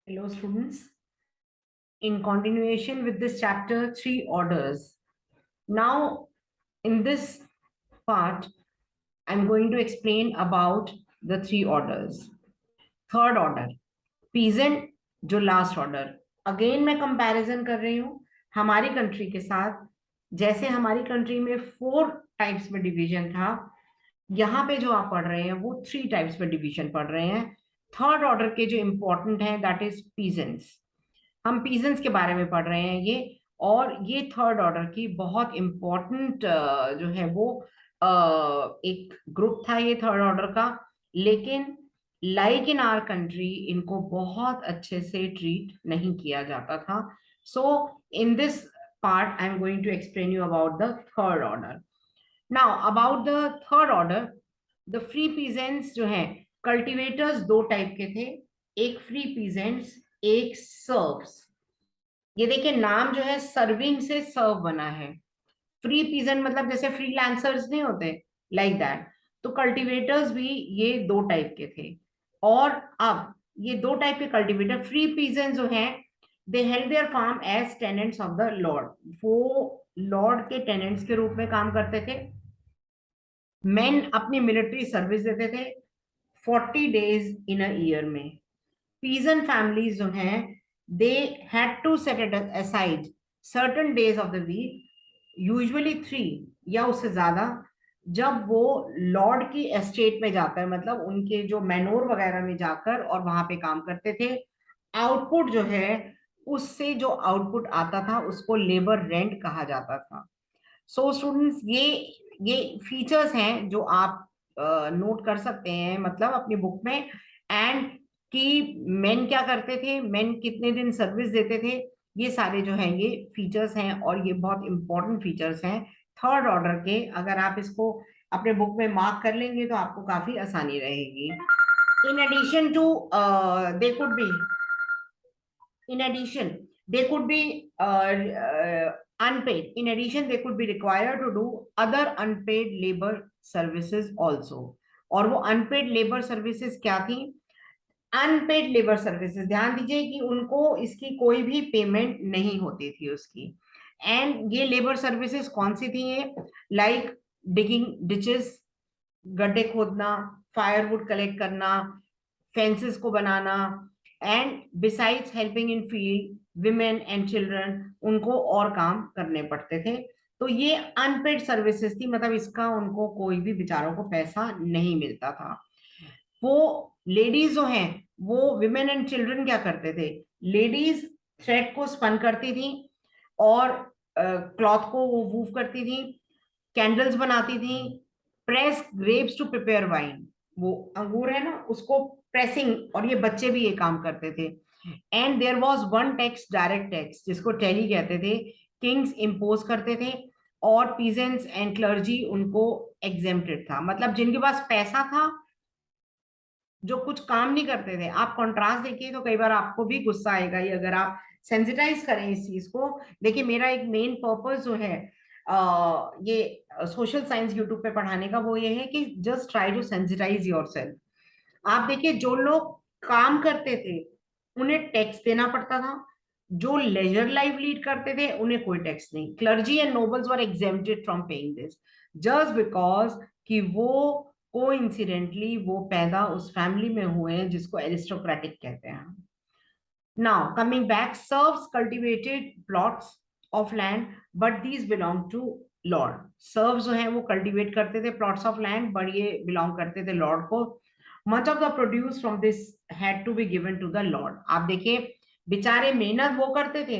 Hello students, in continuation with this chapter, three orders. Now in this part, I'm going to explain about the three orders. Third order, peasant, जो last order. Again मैं comparison कर रही हूँ हमारी country के साथ. जैसे हमारी कंट्री में 4 टाइप्स में डिवीजन था, यहाँ पे जो आप पढ़ रहे हैं वो 3 टाइप्स में डिवीजन पढ़ रहे हैं. थर्ड ऑर्डर के जो इंपॉर्टेंट है दैट इज पीजेंट्स. हम पीजेंट्स के बारे में पढ़ रहे हैं ये. और ये थर्ड ऑर्डर की बहुत इंपॉर्टेंट जो है वो एक ग्रुप था ये थर्ड ऑर्डर का. लेकिन लाइक इन आवर कंट्री इनको बहुत अच्छे से ट्रीट नहीं किया जाता था. So in this part I am going to explain you about the third order. Now about the third order, the free peasants जो हैं, कल्टीवेटर्स दो टाइप के थे. एक फ्री पीजेंट्स, एक सर्व्स. ये देखिए नाम जो है सर्विंग से सर्व बना है. फ्री पीजेंट मतलब जैसे फ्रीलांसर्स नहीं होते, लाइक दैट. तो कल्टीवेटर्स भी ये दो टाइप के थे. और अब ये दो टाइप के कल्टीवेटर, फ्री पीजेंट जो हैं, they held their farm as tenants of the lord. वो लॉर्ड के टेनेंट्स के रूप में काम करते थे. मेन अपनी मिलिट्री सर्विस देते थे 40 डेज इन अ ईयर में. पीजन फैमिलीज जो हैं, they had to set it aside certain days of the week, usually 3 या उससे ज्यादा, जब वो लॉर्ड की एस्टेट में जाकर, मतलब उनके जो मैनोर वगैरह में जाकर और वहां पे काम करते थे. आउटपुट जो है, उससे जो आउटपुट आता था उसको लेबर रेंट कहा जाता था. सो स्टूडेंट्स, ये फीचर्स हैं जो आप नोट कर सकते हैं, मतलब अपनी बुक में. एंड कि मेन क्या करते थे, मेन कितने दिन सर्विस देते थे, ये सारे जो हैं ये फीचर्स हैं. और ये बहुत इंपॉर्टेंट फीचर्स हैं थर्ड ऑर्डर के. अगर आप इसको अपने बुक में मार्क कर लेंगे तो आपको काफी आसानी रहेगी. In addition to they could be in addition they could be unpaid. In addition they could be required to do other unpaid labor services also. और वो अनपेड लेबर सर्विसेज क्या थी? अनपेड लेबर सर्विसेज, ध्यान दीजिए कि उनको इसकी कोई भी पेमेंट नहीं होती थी उसकी. एंड ये लेबर सर्विसेज कौन सी थी? ये लाइक डिगिंग डिचेस, गड्ढे खोदना, फायरवुड कलेक्ट करना, फेंसेस को बनाना. And besides helping in field, women and children, उनको और काम करने पड़ते थे. तो ये अनपेड सर्विसेज थी, मतलब इसका उनको कोई भी बेचारों को पैसा नहीं मिलता था. वो लेडीज जो हैं, वो विमेन एंड चिल्ड्रन क्या करते थे? लेडीज थ्रेड को स्पन करती थी और क्लॉथ को वो वूव करती थी, कैंडल्स बनाती थी, press grapes to prepare wine, वो अंगूर है ना उसको प्रेसिंग, और ये बच्चे भी ये काम करते थे. And there was one tax, direct tax, जिसको टेली कहते थे. किंग्स इम्पोज करते थे और पीजेंट्स एंड क्लर्जी उनको एग्जेम्प्टेड था. मतलब जिनके पास पैसा था, जो कुछ काम नहीं करते थे. आप कॉन्ट्रास्ट देखिए तो कई बार आपको भी गुस्सा आएगा ये, अगर आप सेंसिटाइज करें इस चीज को. देखिए मेरा एक मेन पर्पस जो है ये सोशल साइंस यूट्यूब पे पढ़ाने का, वो ये है कि just try to sensitize yourself. आप देखिए जो लोग काम करते थे उन्हें टैक्स देना पड़ता था, जो लेजर लाइफ लीड करते थे उन्हें कोई टैक्स नहीं. Clergy and nobles were exempted from paying this, just because कि वो कोइंसिडेंटली वो पैदा उस फैमिली में हुए हैं जिसको एरिस्टोक्रेटिक कहते हैं. Now coming back, serfs cultivated plots of land but these belong to lord. Serfs जो हैं वो कल्टिवेट करते थे प्लॉट्स ऑफ लैंड, बट ये बिलोंग करते थे लॉर्ड को. Much of the produce from this had to be given to the lord. आप देखिए बेचारे मेहनत वो करते थे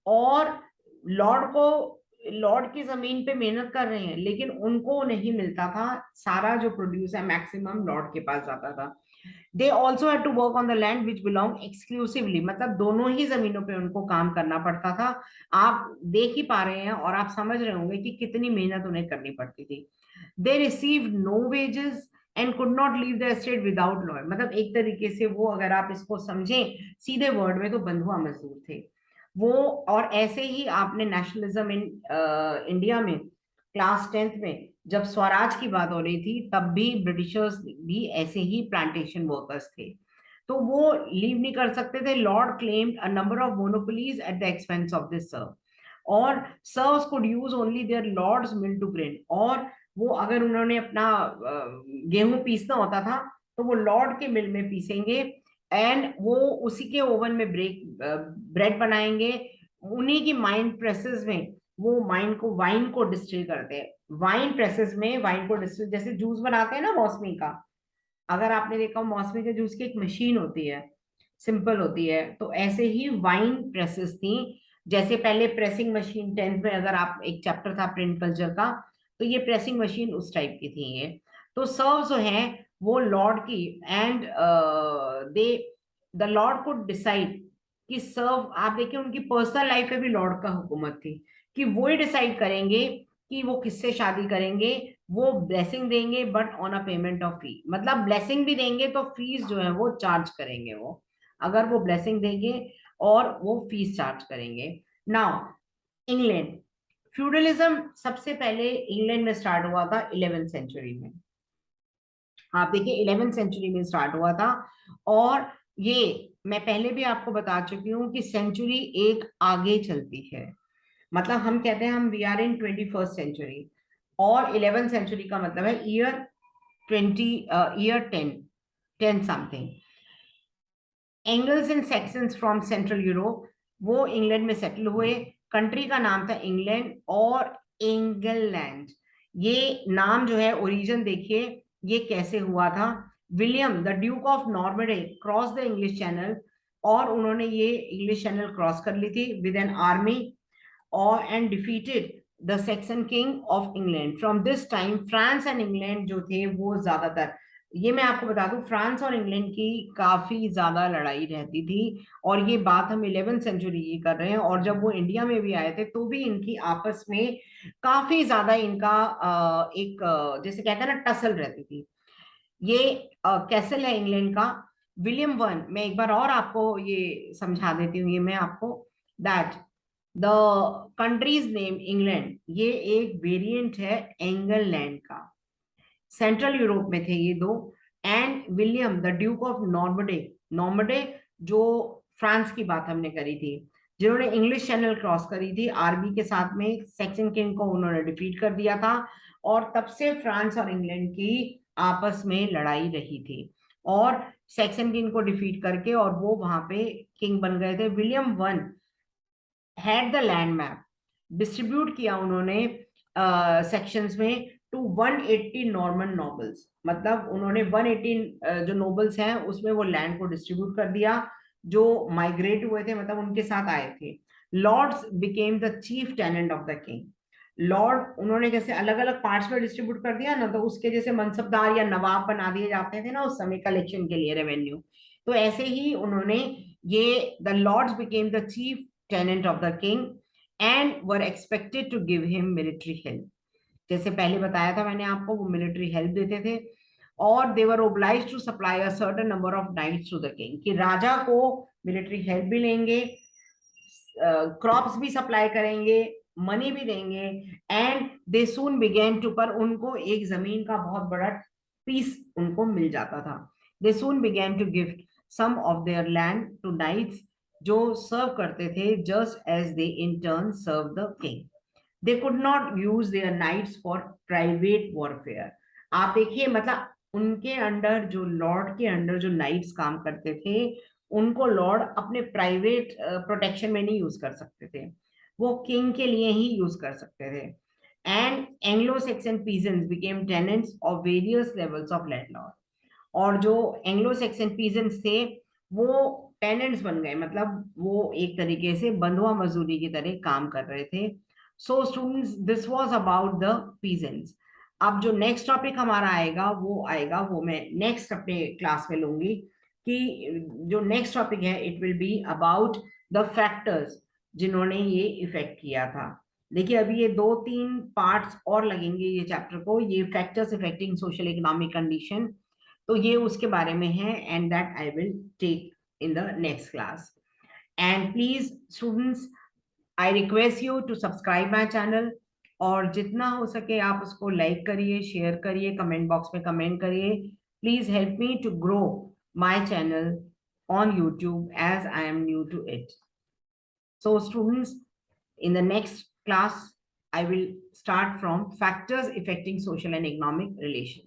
और लॉर्ड को, लॉर्ड की जमीन पे मेहनत कर रहे हैं, लेकिन उनको नहीं मिलता था. सारा जो प्रोड्यूस है मैक्सिमम लॉर्ड के पास जाता था. They also had to work on the land which belong exclusively, मतलब दोनों ही जमीनों पे उनको काम करना पड़ता था. आप देख ही पा रहे हैं और आप समझ रहे होंगे कि कितनी मेहनत उन्हें करनी पड़ती थी. They receive no wages and could not leave the estate without law. मतलब एक तरीके से वो, अगर आप इसको समझें सीधे वर्ड में, तो बंधुआ मजदूर थे वो. और ऐसे ही आपने नेशनलिज्म इन इंडिया में क्लास 10th में जब स्वराज की बात हो रही थी, तब भी ब्रिटिशर्स भी ऐसे ही प्लांटेशन वर्कर्स थे. तो वो लीव नहीं कर सकते थे. Lord claimed a number of monopolies at the expense of this serve. और serves could use only their lords mill to grain. और वो अगर उन्होंने अपना गेहूं पीसना होता था तो वो लॉर्ड के मिल में पीसेंगे एंड वो उसी के ओवन में ब्रेड बनाएंगे. उन्हीं की माइंड प्रेसेस में वो वाइन को डिस्टिल करते हैं. वाइन प्रेसेस में वाइन को डिस्टिल, जैसे जूस बनाते हैं ना मौसमी का, अगर आपने देखा हो मौसमी के जूस की एक मशीन होती है, सिंपल होती है, तो ऐसे ही वाइन प्रेसेस थी. जैसे पहले प्रेसिंग मशीन, टेंथ में अगर आप, एक चैप्टर था प्रिंट कल्चर का, तो ये प्रेसिंग मशीन उस टाइप की थी ये. तो सर्व जो है वो लॉर्ड की, and they the Lord could decide कि सर्व, आप देखिए उनकी पर्सनल लाइफ में भी लॉर्ड का हुकूमत थी कि वो ही डिसाइड करेंगे कि वो किससे शादी करेंगे. वो ब्लेसिंग देंगे but on a payment of fee. मतलब ब्लेसिंग भी देंगे तो फीस जो है वो चार्ज करेंगे वो, अगर वो ब्लेसिंग देंगे और वो फीस चार्ज करेंगे. नाउ इंग्लैंड, फ्यूडलिज्म सबसे पहले इंग्लैंड में स्टार्ट हुआ था 11th सेंचुरी में. आप देखिए 11th सेंचुरी में स्टार्ट हुआ था. और ये मैं पहले भी आपको बता चुकी हूँ कि सेंचुरी एक आगे चलती है. मतलब हम कहते हैं हम we are in 21st century, और 11th सेंचुरी का मतलब है year 10 something. Angles and sections from central Europe वो इंग्लैंड में सेटल हुए. कंट्री का नाम था इंग्लैंड और इंग्लैंड. ये नाम जो है ओरिजिन देखिए ये कैसे हुआ था. William the Duke of Normandy cross the English channel, और उन्होंने ये इंग्लिश चैनल क्रॉस कर ली थी विद एन आर्मी और and defeated the section king of England. From this time France and England जो थे वो ज्यादातर, ये मैं आपको बता दूं, फ्रांस और इंग्लैंड की काफी ज्यादा लड़ाई रहती थी. और ये बात हम 11th सेंचुरी की कर रहे हैं, और जब वो इंडिया में भी आए थे तो भी इनकी आपस में काफी ज्यादा इनका एक जैसे कहते हैं ना टसल रहती थी. ये कैसल है इंग्लैंड का. विलियम वन, मैं एक बार और आपको ये समझा देती हूँ, ये मैं आपको, that the countries name England ये एक वेरिएंट है एंगललैंड का. सेंट्रल यूरोप में थे ये दो. And William the Duke of Normandy, Normandy जो फ्रांस की बात हमने करी थी, जिन्होंने इंग्लिश चैनल क्रॉस करी थी आर्मी के साथ में, सेक्सन किंग को उन्होंने डिफीट कर दिया था. और तब से फ्रांस और इंग्लैंड की आपस में लड़ाई रही थी. और सेक्सन किंग को डिफीट करके और वो वहां पे किंग बन गए थे. William one had the land map, distribute किया उन्होंने सेक्शंस में टू 180 नॉर्मन नोबल्स. मतलब उन्होंने 180 जो नोबल्स हैं उसमें वो लैंड को डिस्ट्रीब्यूट कर दिया जो माइग्रेट हुए थे, मतलब उनके साथ आए थे. Lords became the chief tenant of the king. Lord उन्होंने जैसे अलग अलग पार्ट्स में डिस्ट्रीब्यूट कर दिया ना, तो उसके जैसे मनसबदार या नवाब बना दिए जाते थे ना उस समय कलेक्शन के लिए रेवेन्यू. तो ऐसे ही उन्होंने ये the lords became the chief tenant of the king and were expected to give him military help. जैसे पहले बताया था मैंने आपको, वो मिलिट्री हेल्प देते थे. और they were oblige to supply a certain number of knights to the king, कि राजा को मिलिट्री हेल्प भी लेंगे, क्रॉप्स भी सप्लाई करेंगे, मनी भी देंगे. And they soon began to, पर उनको एक जमीन का बहुत बड़ा पीस उनको मिल जाता था. They soon began to gift some of their land to knights जो सर्व करते थे just as they in turn serve the king. They could not use their knights for private warfare. आप देखिए मतलब उनके अंडर जो लॉर्ड के under जो नाइट्स काम करते थे उनको लॉर्ड अपने प्राइवेट प्रोटेक्शन में नहीं यूज कर सकते थे, वो किंग के लिए ही यूज कर सकते थे. And Anglo section peasants became tenants of various levels of landlord. और जो एंग्लो सेक्सन पीजेंट्स थे वो टेनेंट्स बन गए, मतलब वो एक तरीके से बंधुआ मजदूरी की तरह काम कर रहे थे. So students this was about the peasants. अब जो नेक्स्ट टॉपिक हमारा आएगा वो मैं नेक्स्ट अपने क्लास में लूंगी, कि जो नेक्स्ट टॉपिक है it will be about the factors जिन्होंने ये इफेक्ट किया था. देखिए अभी ये 2-3 पार्ट्स और लगेंगे ये चैप्टर को, ये factors affecting social economic condition, तो ये उसके बारे में है. And that I will take in the next class. And please students, I request you to subscribe my channel, और जितना हो सके आप उसको लाइक करिए, शेयर करिए, कमेंट बॉक्स में कमेंट करिए. Please help me to grow my channel on YouTube as I am new to it. So students, in the next class, I will start from factors affecting social and economic relations.